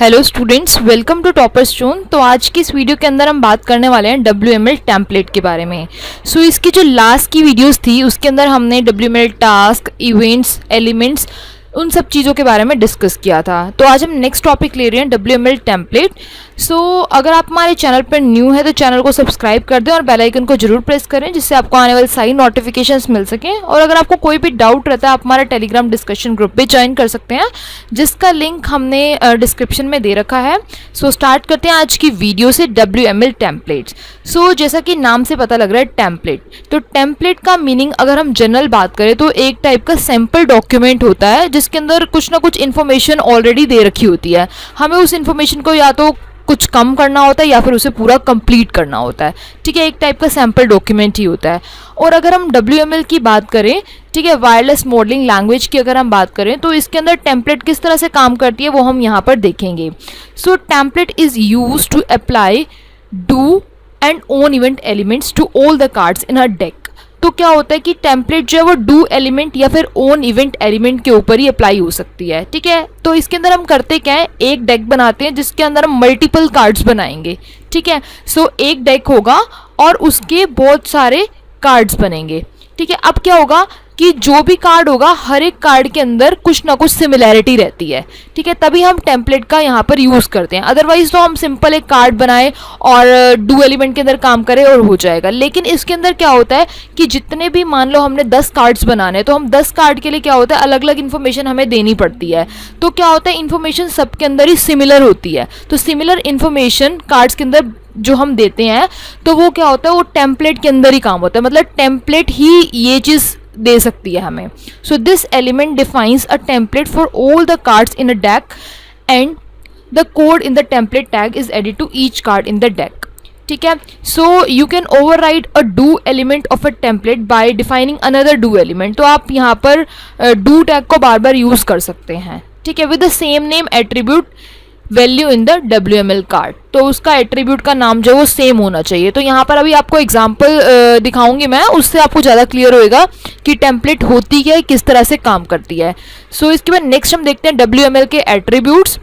Hello students, welcome to Topper Stone. तो आज की इस वीडियो के अंदर हम बात करने वाले हैं WML टेम्पलेट के बारे में। इसकी जो लास्ट की वीडियोस थी उसके अंदर हमने WML टास्क, इवेंट्स, एलिमेंट्स, उन सब चीज़ों के बारे में डिस्कस किया था। तो आज हम नेक्स्ट टॉपिक ले रहे हैं WML टेम्पलेट। अगर आप हमारे चैनल पर न्यू है तो चैनल को सब्सक्राइब कर दें और बेल आइकन को जरूर प्रेस करें, जिससे आपको आने वाले सारी नोटिफिकेशंस मिल सकें। और अगर आपको कोई भी डाउट रहता है आप हमारा टेलीग्राम डिस्कशन ग्रुप पे ज्वाइन कर सकते हैं, जिसका लिंक हमने डिस्क्रिप्शन में दे रखा है। स्टार्ट करते हैं आज की वीडियो से WML टेम्पलेट्स। जैसा कि नाम से पता लग रहा है टेम्पलेट, तो टेम्पलेट का मीनिंग अगर हम जनरल बात करें तो एक टाइप का सैम्पल डॉक्यूमेंट होता है जिसके अंदर कुछ ना कुछ इन्फॉर्मेशन ऑलरेडी दे रखी होती है। हमें उस इन्फॉर्मेशन को या तो कुछ कम करना होता है या फिर उसे पूरा कंप्लीट करना होता है। ठीक है, एक टाइप का सैम्पल डॉक्यूमेंट ही होता है। और अगर हम WML की बात करें, ठीक है, वायरलेस मॉडलिंग लैंग्वेज की अगर हम बात करें तो इसके अंदर टेम्पलेट किस तरह से काम करती है वो हम यहाँ पर देखेंगे। Template is use to apply do and onevent elements to all the cards in a deck. तो क्या होता है कि टेम्पलेट जो है वो डू एलिमेंट या फिर ओन इवेंट एलिमेंट के ऊपर ही अप्लाई हो सकती है। ठीक है, तो इसके अंदर हम करते क्या है, एक डेक बनाते हैं जिसके अंदर हम मल्टीपल कार्ड्स बनाएंगे। ठीक है, एक डेक होगा और उसके बहुत सारे कार्ड्स बनेंगे। ठीक है, अब क्या होगा कि जो भी कार्ड होगा हर एक कार्ड के अंदर कुछ ना कुछ सिमिलैरिटी रहती है। ठीक है, तभी हम टेम्पलेट का यहाँ पर यूज़ करते हैं। अदरवाइज तो हम सिंपल एक कार्ड बनाए और डू एलिमेंट के अंदर काम करें और हो जाएगा। लेकिन इसके अंदर क्या होता है कि जितने भी मान लो हमने 10 कार्ड्स बनाने, तो हम 10 कार्ड के लिए क्या होता है अलग अलग इन्फॉर्मेशन हमें देनी पड़ती है। तो क्या होता है इन्फॉर्मेशन सबके अंदर ही सिमिलर होती है। तो सिमिलर इन्फॉर्मेशन कार्ड्स के अंदर जो हम देते हैं तो वो क्या होता है, वो टेम्पलेट के अंदर ही काम होता है। मतलब टेम्पलेट ही ये चीज़ दे सकती है हमें। This element defines a template for all the cards in a deck and the code in the template tag is added to each card in the deck. ठीक है, you can override a do element of a template by defining another do element. तो आप यहाँ पर do tag को बार बार use कर सकते हैं। ठीक है, with the same name attribute value in the WML card. तो उसका एट्रीब्यूट का नाम जो है वो सेम होना चाहिए। तो यहाँ पर अभी आपको एग्जांपल दिखाऊंगी मैं, उससे आपको ज़्यादा क्लियर होएगा कि टेम्पलेट होती क्या है, किस तरह से काम करती है। इसके बाद नेक्स्ट हम देखते हैं WML के एट्रीब्यूट्स।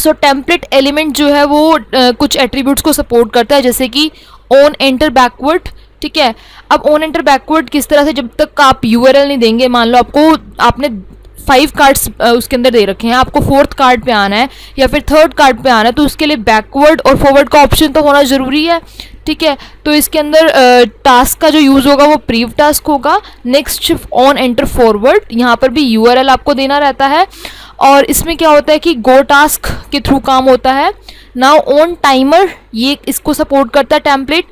टेम्पलेट एलिमेंट जो है वो कुछ एट्रीब्यूट्स को सपोर्ट करता है, जैसे कि ऑन एंटर बैकवर्ड। ठीक है, अब ऑन एंटर बैकवर्ड किस तरह से, जब तक आप URL नहीं देंगे, मान लो आपने 5 कार्ड्स उसके अंदर दे रखे हैं, आपको 4th कार्ड पे आना है या फिर 3rd कार्ड पे आना है, तो उसके लिए बैकवर्ड और फॉरवर्ड का ऑप्शन तो होना ज़रूरी है। ठीक है, तो इसके अंदर टास्क का जो यूज़ होगा वो प्रीव टास्क होगा। नेक्स्ट ऑन एंटर फॉरवर्ड, यहाँ पर भी URL आपको देना रहता है। और इसमें क्या होता है कि गो टास्क के थ्रू काम होता है। नाउ ऑन टाइमर, ये इसको सपोर्ट करता है टेम्पलेट,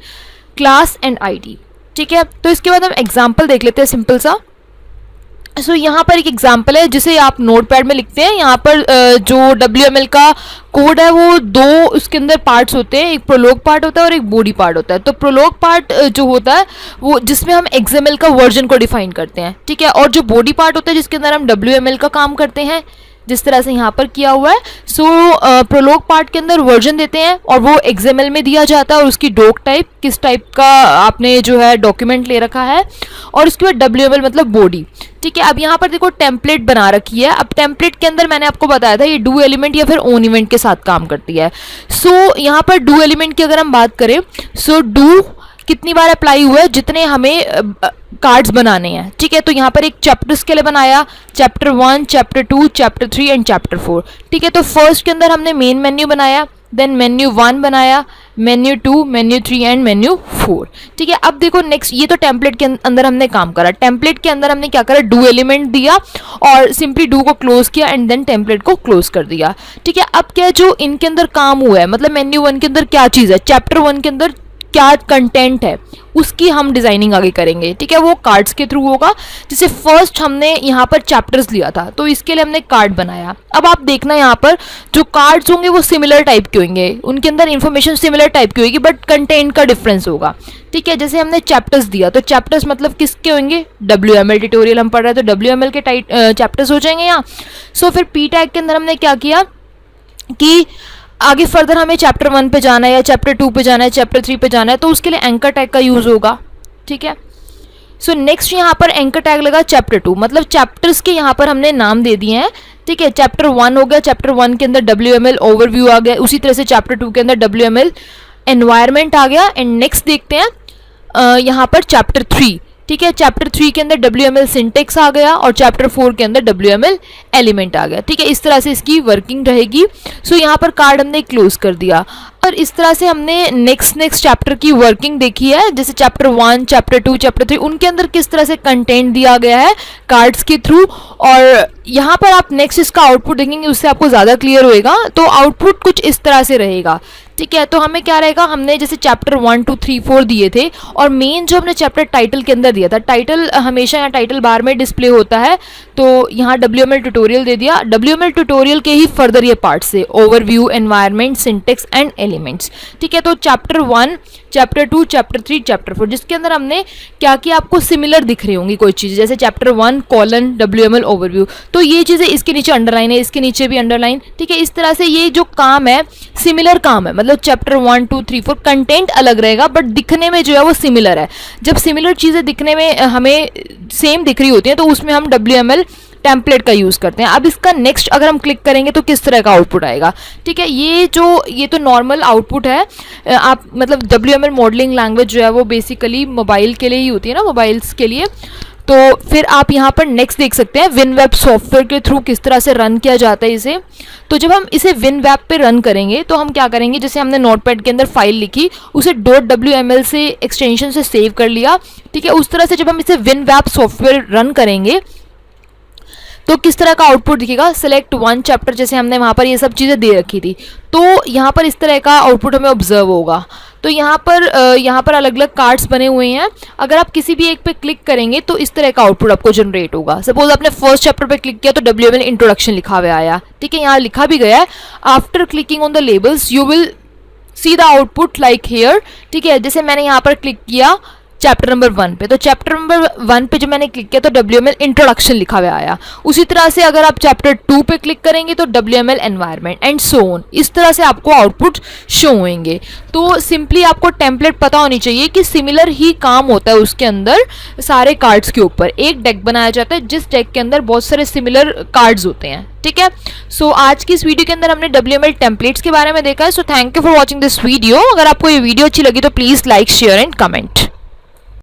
क्लास एंड ID। ठीक है, तो इसके बाद हम एग्जाम्पल देख लेते हैं सिंपल सा। यहाँ पर एक एग्जाम्पल है जिसे आप नोटपैड में लिखते हैं। यहाँ पर जो WML का कोड है वो 2 उसके अंदर पार्ट्स होते हैं, एक प्रोलॉग पार्ट होता है और एक बॉडी पार्ट होता है। तो प्रोलॉग पार्ट जो होता है वो जिसमें हम XML का वर्जन को डिफाइन करते हैं। ठीक है, और जो बॉडी पार्ट होता है जिसके अंदर हम WML का काम करते हैं, जिस तरह से यहाँ पर किया हुआ है। प्रोलॉग पार्ट के अंदर वर्जन देते हैं और वो XML में दिया जाता है, और उसकी डॉक टाइप किस टाइप का आपने जो है डॉक्यूमेंट ले रखा है, और उसके बाद WML मतलब बॉडी। ठीक है, अब यहाँ पर देखो टेम्पलेट बना रखी है। अब टेम्पलेट के अंदर मैंने आपको बताया था ये डू एलिमेंट या फिर ओन इवेंट के साथ काम करती है। यहाँ पर डू एलिमेंट की अगर हम बात करें, डू कितनी बार अप्लाई हुआ है, जितने हमें कार्ड्स बनाने हैं। ठीक है, तो यहाँ पर एक चैप्टर्स के लिए बनाया, chapter 1, chapter 2, chapter 3 and chapter 4। ठीक है, तो फर्स्ट के अंदर हमने मेन मेन्यू बनाया, देन मेन्यू 1 बनाया, मेन्यू 2, मेन्यू 3 एंड मेन्यू 4। ठीक है, अब देखो नेक्स्ट, ये तो टेम्पलेट के अंदर हमने काम करा। टेम्पलेट के अंदर हमने क्या करा, डू एलिमेंट दिया और सिंपली डू को क्लोज किया एंड देन टेम्पलेट को क्लोज कर दिया। ठीक है, अब क्या जो इनके अंदर काम हुआ है, मतलब मेन्यू 1 के अंदर क्या चीज़ है, चैप्टर 1 के अंदर क्या कंटेंट है, उसकी हम डिजाइनिंग आगे करेंगे। ठीक है, वो कार्ड्स के थ्रू होगा। जैसे फर्स्ट हमने यहाँ पर चैप्टर्स लिया था, तो इसके लिए हमने कार्ड बनाया। अब आप देखना यहाँ पर जो कार्ड्स होंगे वो सिमिलर टाइप के होंगे, उनके अंदर इंफॉर्मेशन सिमिलर टाइप की होगी, बट कंटेंट का डिफरेंस होगा। ठीक है, जैसे हमने चैप्टर्स दिया, तो चैप्टर्स मतलब किसके होंगे, WML ट्यूटोरियल हम पढ़ रहे हैं तो WML के चैप्टर्स हो जाएंगे यहाँ। फिर P टैग के अंदर हमने क्या किया कि आगे फर्दर हमें चैप्टर 1 पे जाना है या चैप्टर 2 पे जाना है, चैप्टर 3 पे जाना है, तो उसके लिए एंकर टैग का यूज़ होगा। ठीक है, नेक्स्ट यहाँ पर एंकर टैग लगा चैप्टर 2, मतलब चैप्टर्स के यहाँ पर हमने नाम दे दिए हैं। ठीक है, चैप्टर 1 हो गया, चैप्टर 1 के अंदर WML ओवरव्यू आ गया, उसी तरह से चैप्टर 2 के अंदर WML एनवायरनमेंट आ गया। एंड नेक्स्ट देखते हैं यहाँ पर चैप्टर 3, ठीक है, चैप्टर 3 के अंदर WML सिंटेक्स आ गया और चैप्टर 4 के अंदर WML एलिमेंट आ गया। ठीक है, इस तरह से इसकी वर्किंग रहेगी। सो यहाँ पर कार्ड हमने क्लोज कर दिया और इस तरह से हमने नेक्स्ट चैप्टर की वर्किंग देखी है। जैसे चैप्टर 1, चैप्टर 2, चैप्टर 3 उनके अंदर किस तरह से कंटेंट दिया गया है कार्ड्स के थ्रू, और यहाँ पर आप नेक्स्ट इसका आउटपुट देखेंगे, उससे आपको ज़्यादा क्लियर होएगा। तो आउटपुट कुछ इस तरह से रहेगा। ठीक है, तो हमें क्या रहेगा, हमने जैसे चैप्टर 1, 2, 3, 4 दिए थे और मेन जो हमने चैप्टर टाइटल के अंदर दिया था, टाइटल हमेशा यहाँ टाइटल बार में डिस्प्ले होता है, तो यहाँ WML ट्यूटोरियल दे दिया। WML ट्यूटोरियल के ही फर्दर ये पार्ट्स है, overview, environment, syntax and elements. ठीक है, तो चैप्टर 1, चैप्टर 2, चैप्टर 3, चैप्टर 4 जिसके अंदर हमने क्या किया, आपको सिमिलर दिख रही होंगी कोई चीज़, जैसे चैप्टर 1 कॉलन WML ओवरव्यू, तो ये चीज़ें इसके नीचे अंडरलाइन है, इसके नीचे भी अंडरलाइन। ठीक है, इस तरह से ये जो काम है सिमिलर काम है, मतलब चैप्टर 1, 2, 3, 4 कंटेंट अलग रहेगा बट दिखने में जो है वो सिमिलर है। जब सिमिलर चीज़ें दिखने में हमें सेम दिख रही होती हैं तो उसमें हम WML टेम्पलेट का यूज़ करते हैं। अब इसका नेक्स्ट अगर हम क्लिक करेंगे तो किस तरह का आउटपुट आएगा। ठीक है, ये तो नॉर्मल आउटपुट है। आप मतलब WML मॉडलिंग लैंग्वेज जो है वो बेसिकली मोबाइल के लिए ही होती है ना, मोबाइल्स के लिए। तो फिर आप यहाँ पर नेक्स्ट देख सकते हैं विनवेब सॉफ्टवेयर के थ्रू किस तरह से रन किया जाता है इसे। तो जब हम इसे विनवेब पे रन करेंगे तो हम क्या करेंगे, जैसे हमने नोटपैड के अंदर फाइल लिखी, उसे .wml से एक्सटेंशन से सेव कर लिया। ठीक है, उस तरह से जब हम इसे विनवेब सॉफ्टवेयर रन करेंगे तो किस तरह का आउटपुट दिखेगा, सिलेक्ट 1 चैप्टर, जैसे हमने वहाँ पर ये सब चीज़ें दे रखी थी, तो यहाँ पर इस तरह का आउटपुट हमें ऑब्जर्व होगा। तो यहाँ पर अलग अलग कार्ड्स बने हुए हैं। अगर आप किसी भी एक पे क्लिक करेंगे तो इस तरह का आउटपुट आपको जनरेट होगा। सपोज आपने फर्स्ट चैप्टर पे क्लिक किया तो WML इंट्रोडक्शन लिखा हुआ आया। ठीक है, यहाँ लिखा भी गया है, after clicking on the labels you will see the output like here. ठीक है, जैसे मैंने यहाँ पर क्लिक किया चैप्टर नंबर 1 पे, तो चैप्टर नंबर 1 पे जब मैंने क्लिक किया तो WML इंट्रोडक्शन लिखा हुआ आया। उसी तरह से अगर आप चैप्टर 2 पे क्लिक करेंगे तो WML environment and so on, इस तरह से आपको आउटपुट शो होंगे। तो सिंपली आपको टेम्पलेट पता होनी चाहिए कि सिमिलर ही काम होता है उसके अंदर सारे कार्ड्स के ऊपर। एक डेक बनाया जाता है जिस डेक के अंदर बहुत सारे सिमिलर कार्ड्स होते हैं। ठीक है, सो आज की इस वीडियो के अंदर हमने WML टेम्पलेट्स के बारे में देखा है। So thank you for watching this video. अगर आपको ये वीडियो अच्छी लगी तो please like, share and comment.